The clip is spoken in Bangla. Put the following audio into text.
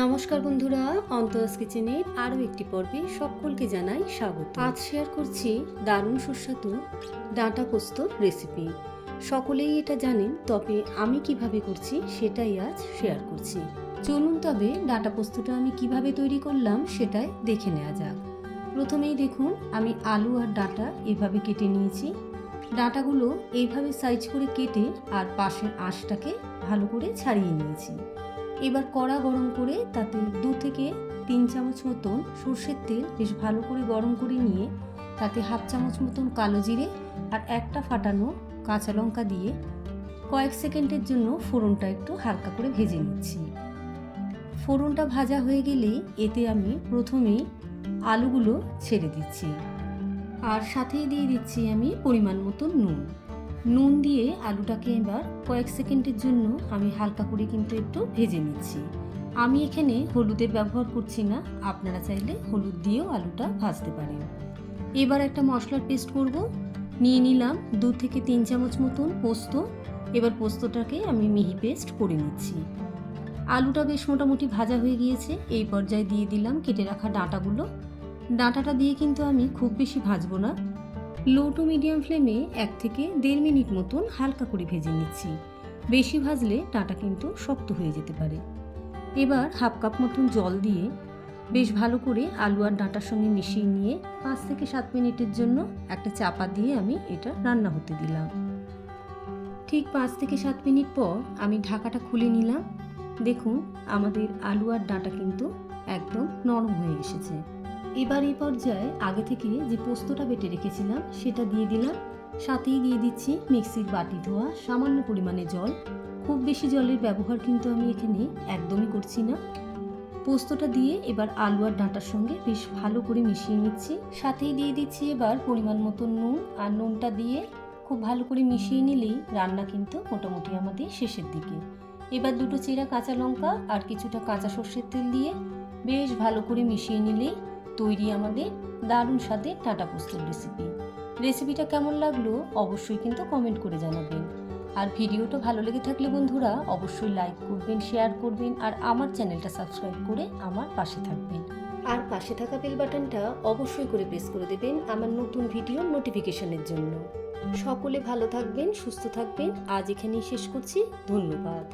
নমস্কার বন্ধুরা, অন্তরাস কিচেনের আরও একটি পর্বে সকলকে জানাই স্বাগত। আজ শেয়ার করছি দারুণ সুস্বাদু ডাঁটা পোস্তর রেসিপি। সকলেই এটা জানেন, তবে আমি কিভাবে করছি সেটাই আজ শেয়ার করছি। চলুন তবে ডাঁটা পোস্তটা আমি কিভাবে তৈরি করলাম সেটাই দেখে নেওয়া যাক। প্রথমেই দেখুন, আমি আলু আর ডাঁটা এভাবে কেটে নিয়েছি। ডাঁটাগুলো এইভাবে সাইজ করে কেটে আর পাশের আঁশটাকে ভালো করে ছাড়িয়ে নিয়েছি। এবার কড়া গরম করে তাতে 2 থেকে 3 চামচ মতন সর্ষের তেল বেশ ভালো করে গরম করে নিয়ে তাতে 1/2 চামচ মতন কালো জিরে আর একটা ফাটানো কাঁচা লঙ্কা দিয়ে কয়েক সেকেন্ডের জন্য ফোড়নটা একটু হালকা করে ভেজে নিচ্ছি। ফোড়নটা ভাজা হয়ে গেলে এতে আমি প্রথমেই আলুগুলো ছেড়ে দিচ্ছি আর সাথেই দিয়ে দিচ্ছি আমি পরিমাণ মতন নুন দিয়ে আলুটাকে এবার কয়েক সেকেন্ডের জন্য আমি হালকা করে কিন্তু একটু ভেজে নিচ্ছি। আমি এখানে হলুদের ব্যবহার করছি না, আপনারা চাইলে হলুদ দিয়েও আলুটা ভাজতে পারেন। এবার একটা মশলার পেস্ট করব। নিয়ে নিলাম 2 থেকে 3 চামচ মতন পোস্ত। এবার পোস্তটাকে আমি মিহি পেস্ট করে নিচ্ছি। আলুটা বেশ মোটামুটি ভাজা হয়ে গিয়েছে। এই পর্যায়ে দিয়ে দিলাম কেটে রাখা ডাঁটাগুলো। ডাঁটাটা দিয়ে কিন্তু আমি খুব বেশি ভাজবো না, লো টু মিডিয়াম ফ্লেমে 1 থেকে 1.5 মিনিট মতন হালকা করে ভেজে নিচ্ছি। বেশি ভাজলে ডাঁটা কিন্তু শক্ত হয়ে যেতে পারে। এবার 1/2 কাপ মতন জল দিয়ে বেশ ভালো করে আলু আর ডাঁটার সঙ্গে মিশিয়ে নিয়ে 5 থেকে 7 মিনিটের জন্য একটা চাপা দিয়ে আমি এটা রান্না হতে দিলাম। ঠিক 5 থেকে 7 মিনিট পর আমি ঢাকাটা খুলে নিলাম। দেখুন, আমাদের আলু আর ডাঁটা কিন্তু একদম নরম হয়ে এসেছে। এবার এই পর্যায়ে আগে থেকে যে পোস্তটা বেটে রেখেছিলাম সেটা দিয়ে দিলাম। সাথেই দিয়ে দিচ্ছি মিক্সির বাটি ধোয়া সামান্য পরিমাণে জল। খুব বেশি জলের ব্যবহার কিন্তু আমি এখানে একদমই করছি না। পোস্তটা দিয়ে এবার আলু আর ডাঁটার সঙ্গে বেশ ভালো করে মিশিয়ে নিচ্ছি। সাথেই দিয়ে দিচ্ছি এবার পরিমাণ মতো নুন, আর নুনটা দিয়ে খুব ভালো করে মিশিয়ে নিলেই রান্না কিন্তু মোটামুটি আমাদের শেষের দিকে। এবার 2টো চেরা কাঁচা লঙ্কা আর কিছুটা কাঁচা সর্ষের তেল দিয়ে বেশ ভালো করে মিশিয়ে নিলেই তৈরি আমাদের দারুণ স্বাদের ডাঁটা পোস্তর রেসিপিটা কেমন লাগলো অবশ্যই কিন্তু কমেন্ট করে জানাবেন। আর ভিডিওটা ভালো লেগে থাকলে বন্ধুরা অবশ্যই লাইক করবেন, শেয়ার করবেন আর আমার চ্যানেলটা সাবস্ক্রাইব করে আমার পাশে থাকবেন। আর পাশে থাকা বেল বাটনটা অবশ্যই করে প্রেস করে দেবেন আমার নতুন ভিডিও নোটিফিকেশনের জন্য। সকলে ভালো থাকবেন, সুস্থ থাকবেন। আজ এখানেই শেষ করছি। ধন্যবাদ।